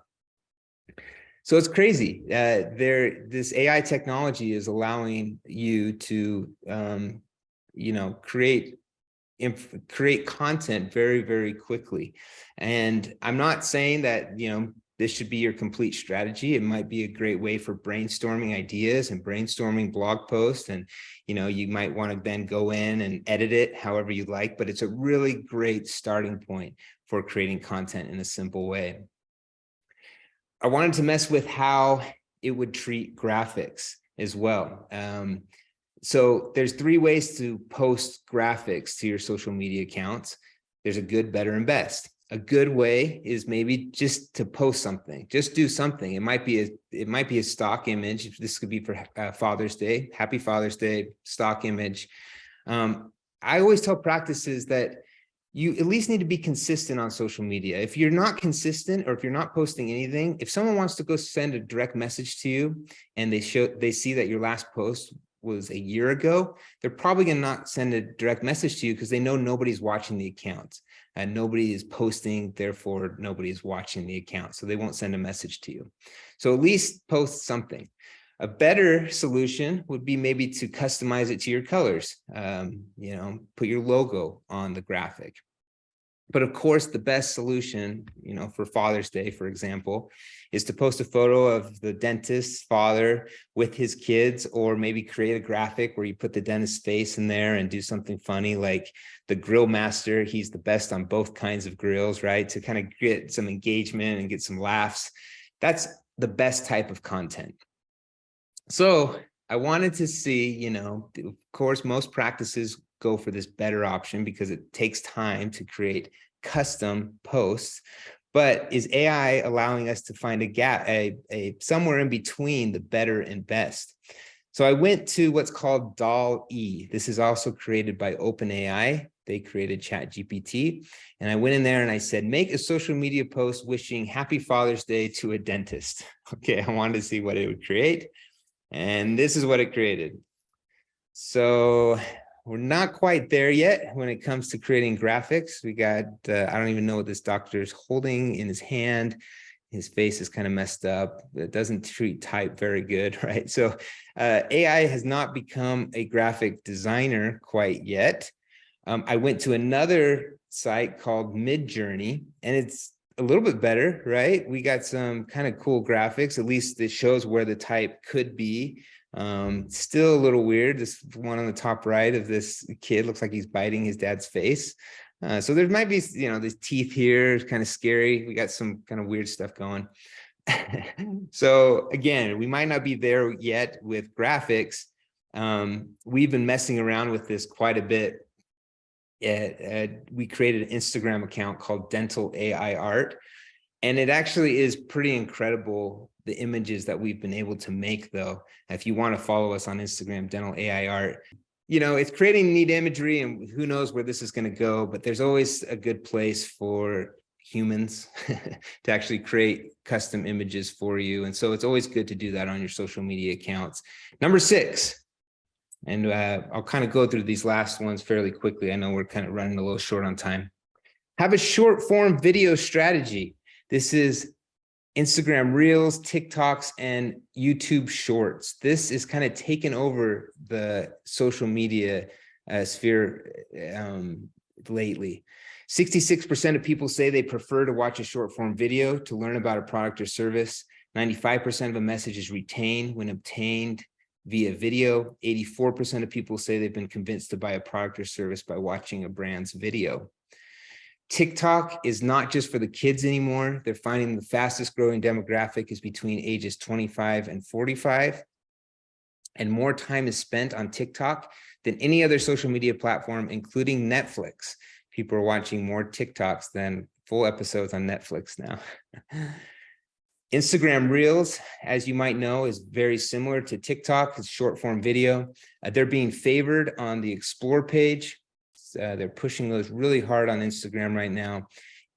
So it's crazy. This AI technology is allowing you to, create create content very, very quickly. And I'm not saying that, this should be your complete strategy. It might be a great way for brainstorming ideas and brainstorming blog posts. And, you might want to then go in and edit it however you like, but it's a really great starting point for creating content in a simple way. I wanted to mess with how it would treat graphics as well. So there's 3 ways to post graphics to your social media accounts. There's a good, better, and best. A good way is maybe just to post something, just do something. It might be a stock image. This could be for Father's Day. Happy Father's Day, stock image. I always tell practices that you at least need to be consistent on social media. If you're not consistent, or if you're not posting anything, if someone wants to go send a direct message to you and they see that your last post was a year ago, they're probably going to not send a direct message to you because they know nobody's watching the account and nobody is posting, therefore nobody is watching the account. So they won't send a message to you. So at least post something. A better solution would be maybe to customize it to your colors. Put your logo on the graphic. But of course, the best solution, for Father's Day, for example, is to post a photo of the dentist's father with his kids, or maybe create a graphic where you put the dentist's face in there and do something funny like the grill master. He's the best on both kinds of grills, right? To kind of get some engagement and get some laughs. That's the best type of content. So I wanted to see, of course, most practices go for this better option because it takes time to create custom posts. But is AI allowing us to find a gap, somewhere in between the better and best? So I went to what's called DALL-E. This is also created by OpenAI. They created ChatGPT. And I went in there and I said, make a social media post wishing Happy Father's Day to a dentist. Okay, I wanted to see what it would create. And this is what it created. So we're not quite there yet when it comes to creating graphics. We got, I don't even know what this doctor is holding in his hand. His face is kind of messed up. It doesn't treat type very good, right? So AI has not become a graphic designer quite yet. I went to another site called Midjourney, and it's a little bit better, right? We got some kind of cool graphics. At least it shows where the type could be. Still a little weird. This one on the top right of this kid looks like he's biting his dad's face. So there might be, these teeth here, kind of scary. We got some kind of weird stuff going. So again, we might not be there yet with graphics. We've been messing around with this quite a bit. We created an Instagram account called Dental AI Art, and it actually is pretty incredible, the images that we've been able to make, though. If you want to follow us on Instagram, Dental AI Art, it's creating neat imagery, and who knows where this is going to go, but there's always a good place for humans to actually create custom images for you. And so it's always good to do that on your social media accounts. Number 6. And I'll kind of go through these last ones fairly quickly. I know we're kind of running a little short on time. Have a short form video strategy. This is Instagram Reels, TikToks, and YouTube Shorts. This is kind of taken over the social media sphere lately. 66% of people say they prefer to watch a short form video to learn about a product or service. 95% of a message is retained when obtained via video. 84% of people say they've been convinced to buy a product or service by watching a brand's video. TikTok is not just for the kids anymore. They're finding the fastest growing demographic is between ages 25 and 45. And more time is spent on TikTok than any other social media platform, including Netflix. People are watching more TikToks than full episodes on Netflix now. Instagram Reels, as you might know, is very similar to TikTok. It's short form video. They're being favored on the Explore page. They're pushing those really hard on Instagram right now.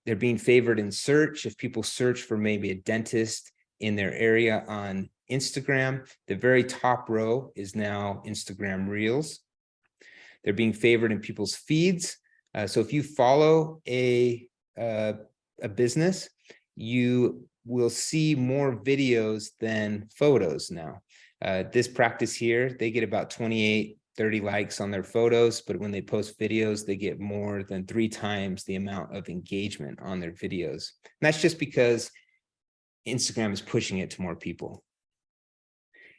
They're being favored in search. If people search for maybe a dentist in their area on Instagram, the very top row is now Instagram Reels. They're being favored in people's feeds. So if you follow a business, you will see more videos than photos now. This practice here, they get about 28 30 likes on their photos, but when they post videos, they get more than 3 times the amount of engagement on their videos. And that's just because Instagram is pushing it to more people.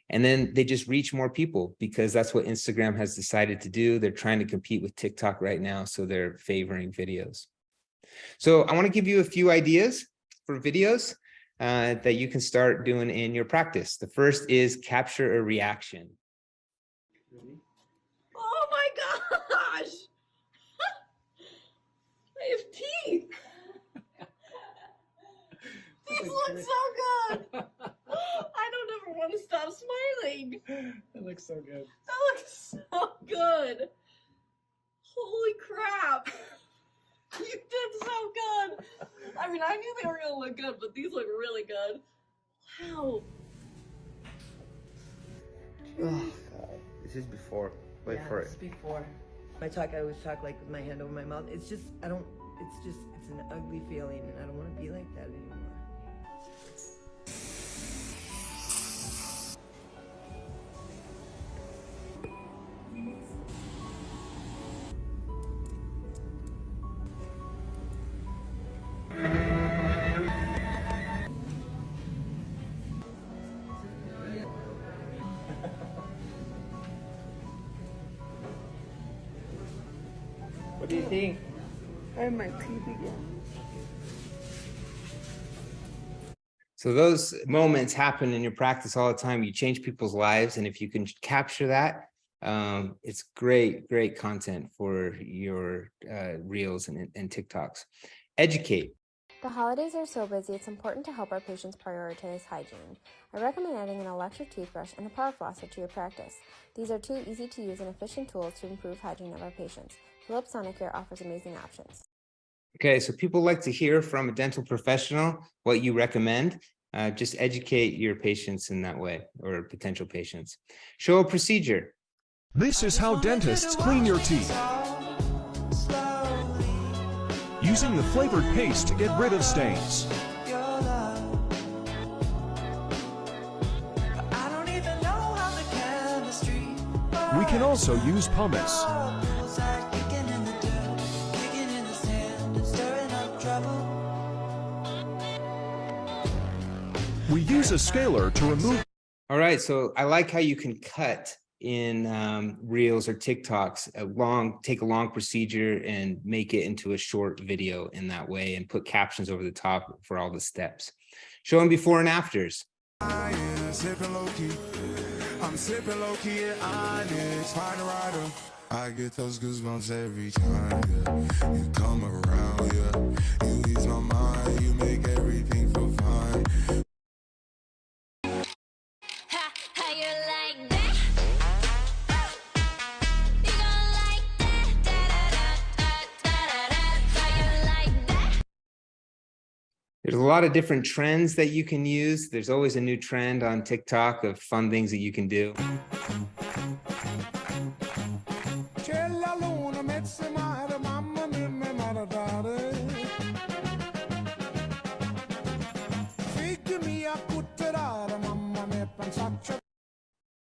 And then they just reach more people because that's what Instagram has decided to do. They're trying to compete with TikTok right now, so they're favoring videos. So I want to give you a few ideas for videos that you can start doing in your practice. The first is capture a reaction. Oh my gosh! I have teeth! These look so good! I don't ever want to stop smiling! That looks so good. That looks so good! Holy crap! You did so good! I mean, I knew they were gonna look good, but these look really good. Wow. Oh, God. This is before. Wait for it. It's before. I always talk like with my hand over my mouth. It's just, it's an ugly feeling, and I don't want to be like that anymore. What do you think? I have my teeth again. So those moments happen in your practice all the time. You change people's lives. And if you can capture that, it's great content for your reels and TikToks. Educate. The holidays are so busy, it's important to help our patients prioritize hygiene. I recommend adding an electric toothbrush and a power flosser to your practice. These are 2 easy-to-use and efficient tools to improve hygiene of our patients. Philips Sonicare offers amazing options. Okay, so people like to hear from a dental professional what you recommend. Just educate your patients in that way, or potential patients. Show a procedure. This is how dentists clean your teeth. Using the flavored paste to get rid of stains. We can also use pumice. We use a scaler to remove. All right, so I like how you can cut in reels or TikToks, take a long procedure and make it into a short video in that way and put captions over the top for all the steps. Show them before and afters. I'm sipping low key at Onyx, find a rider. I get those goosebumps every time, yeah. You come around, yeah. You ease my mind, you make everything feel fine. How you like that? You gon' like that? How you like that? There's a lot of different trends that you can use. There's always a new trend on TikTok of fun things that you can do.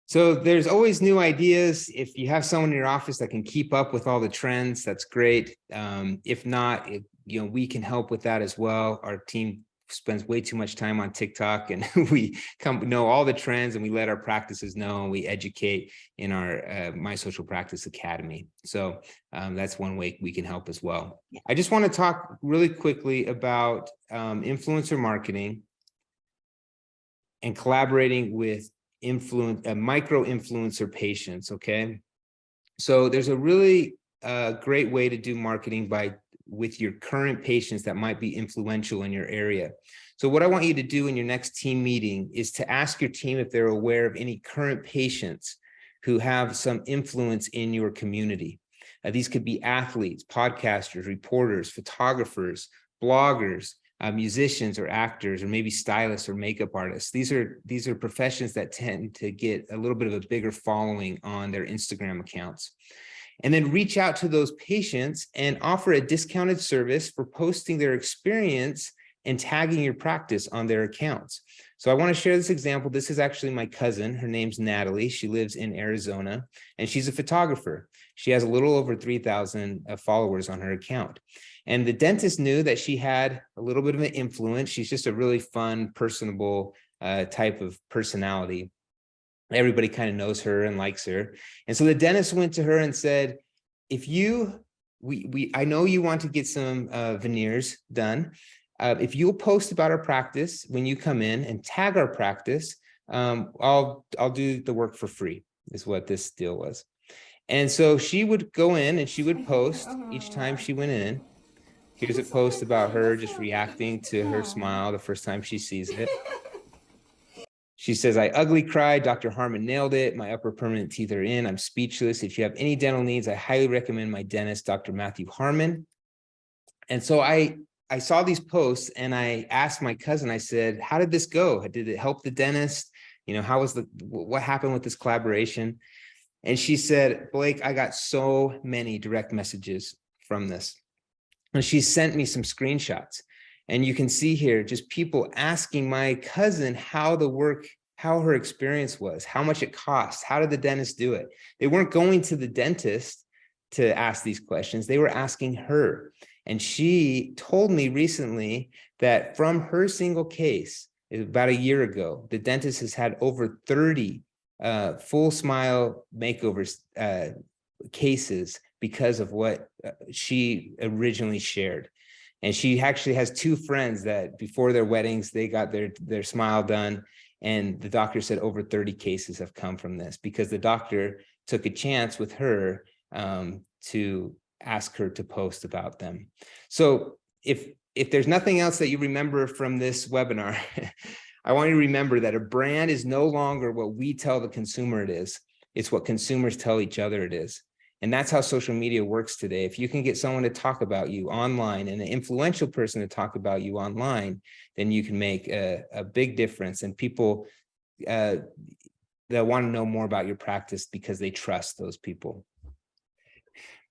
So there's always new ideas. If you have someone in your office that can keep up with all the trends, that's great. If not, we can help with that as well. Our team spends way too much time on TikTok, and we know all the trends, and we let our practices know, and we educate in our My Social Practice Academy. So that's one way we can help as well. I just want to talk really quickly about influencer marketing and collaborating with micro influencer patients. Okay, so there's a really great way to do marketing with your current patients that might be influential in your area. So what I want you to do in your next team meeting is to ask your team if they're aware of any current patients who have some influence in your community. These could be athletes, podcasters, reporters, photographers, bloggers, musicians or actors, or maybe stylists or makeup artists. These are professions that tend to get a little bit of a bigger following on their Instagram accounts. And then reach out to those patients and offer a discounted service for posting their experience and tagging your practice on their accounts. So I want to share this example. This is actually my cousin. Her name's Natalie. She lives in Arizona, and she's a photographer. She has a little over 3,000 followers on her account. And the dentist knew that she had a little bit of an influence. She's just a really fun, personable type of personality. Everybody kind of knows her and likes her. And so the dentist went to her and said, if you, I know you want to get some veneers done. If you'll post about our practice when you come in and tag our practice, I'll do the work for free, is what this deal was. And so she would go in and she would post each time she went in. Here's a post about her just reacting to her smile the first time she sees it. She says, I ugly cried. Dr. Harmon nailed it. My upper permanent teeth are in. I'm speechless. If you have any dental needs, I highly recommend my dentist, Dr. Matthew Harmon. And so I saw these posts and I asked my cousin, I said, how did this go? Did it help the dentist? You know, what happened with this collaboration? And she said, Blake, I got so many direct messages from this. And she sent me some screenshots. And you can see here, just people asking my cousin how her experience was, how much it cost, how did the dentist do it? They weren't going to the dentist to ask these questions. They were asking her. And she told me recently that from her single case, about a year ago, the dentist has had over 30 full smile makeovers cases because of what she originally shared. And she actually has two friends that before their weddings, they got their smile done. And the doctor said over 30 cases have come from this because the doctor took a chance with her to ask her to post about them. So if there's nothing else that you remember from this webinar, I want you to remember that a brand is no longer what we tell the consumer it is. It's what consumers tell each other it is. And that's how social media works today. If you can get someone to talk about you online and an influential person to talk about you online, then you can make a big difference. And people that want to know more about your practice because they trust those people.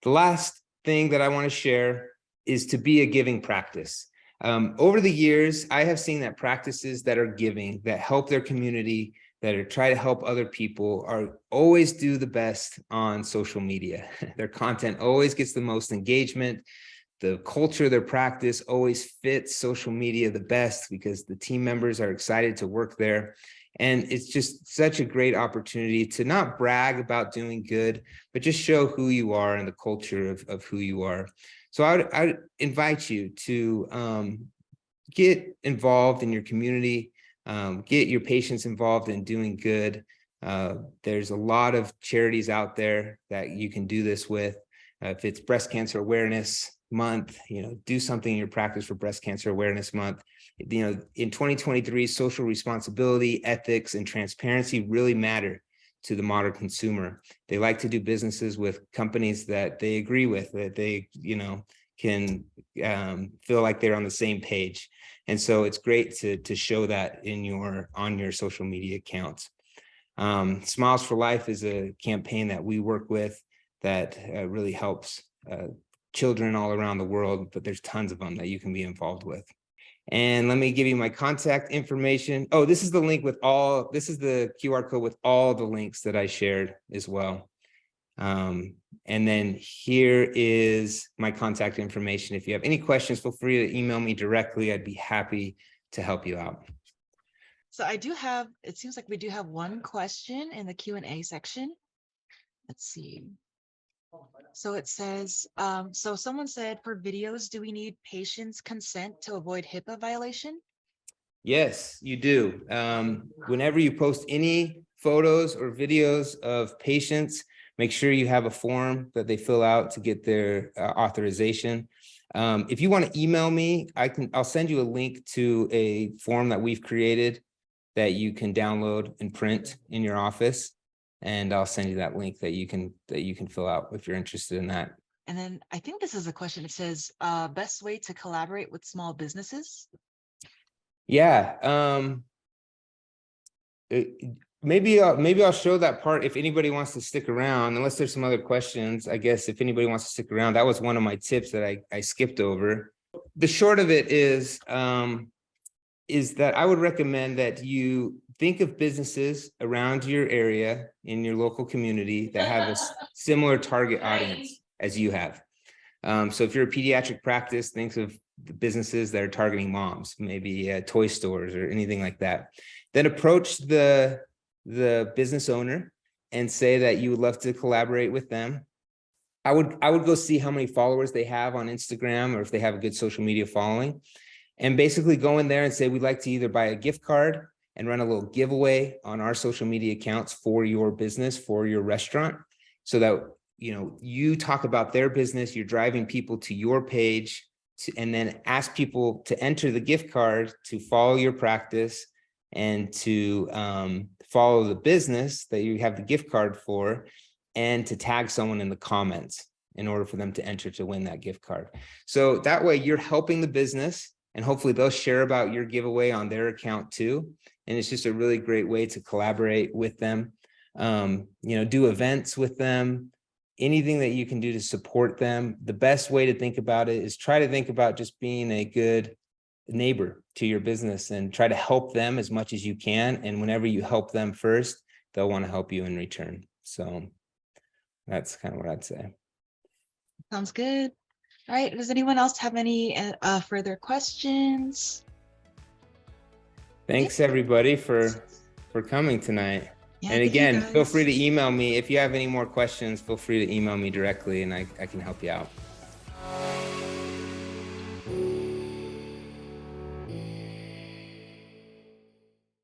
The last thing that I want to share is to be a giving practice. Over the years, I have seen that practices that are giving, that help their community, that are try to help other people are always do the best on social media. Their content always gets the most engagement. The culture of their practice always fits social media the best because the team members are excited to work there. And it's just such a great opportunity to not brag about doing good, but just show who you are and the culture of who you are. So I would invite you to get involved in your community, get your patients involved in doing good. There's a lot of charities out there that you can do this with. If it's Breast Cancer Awareness Month, do something in your practice for Breast Cancer Awareness Month. In 2023, social responsibility, ethics, and transparency really matter to the modern consumer. They like to do businesses with companies that they agree with, that they, can feel like they're on the same page. And so it's great to show that on your social media accounts. Smiles for Life is a campaign that we work with that really helps children all around the world, but there's tons of them that you can be involved with. And let me give you my contact information. Oh, this is the link this is the QR code with all the links that I shared as well. And then here is my contact information. If you have any questions, feel free to email me directly. I'd be happy to help you out. So it seems like we do have one question in the Q&A section. Let's see. So it says, so someone said, for videos, do we need patients' consent to avoid HIPAA violation? Yes, you do. Whenever you post any photos or videos of patients, make sure you have a form that they fill out to get their authorization. If you want to email me, I'll send you a link to a form that we've created that you can download and print in your office. And I'll send you that link that you can fill out if you're interested in that. And then I think this is a question. It says, best way to collaborate with small businesses? Yeah. Maybe I'll show that part if anybody wants to stick around, unless there's some other questions. I guess if anybody wants to stick around, that was one of my tips that I skipped over. The short of it is, is that I would recommend that you think of businesses around your area in your local community that have a similar target audience as you have. So if you're a pediatric practice, think of the businesses that are targeting moms, maybe toy stores or anything like that. Then approach the business owner and say that you would love to collaborate with them. I would go see how many followers they have on Instagram or if they have a good social media following, and basically go in there and say, we'd like to either buy a gift card and run a little giveaway on our social media accounts for your business, for your restaurant, so that, you know, you talk about their business, you're driving people to your page, and then ask people to enter the gift card to follow your practice and to follow the business that you have the gift card for, and to tag someone in the comments in order for them to enter to win that gift card. So that way you're helping the business, and hopefully they'll share about your giveaway on their account too. And it's just a really great way to collaborate with them, you know, do events with them, anything that you can do to support them. The best way to think about it is try to think about just being a good neighbor to your business and try to help them as much as you can. And whenever you help them first, they'll want to help you in return. So that's kind of what I'd say. Sounds good. All right. Does anyone else have any further questions? Thanks everybody for coming tonight. Yeah, And thank you, again, feel guys. free to email me. If you have any more questions, feel free to email me directly and I can help you out.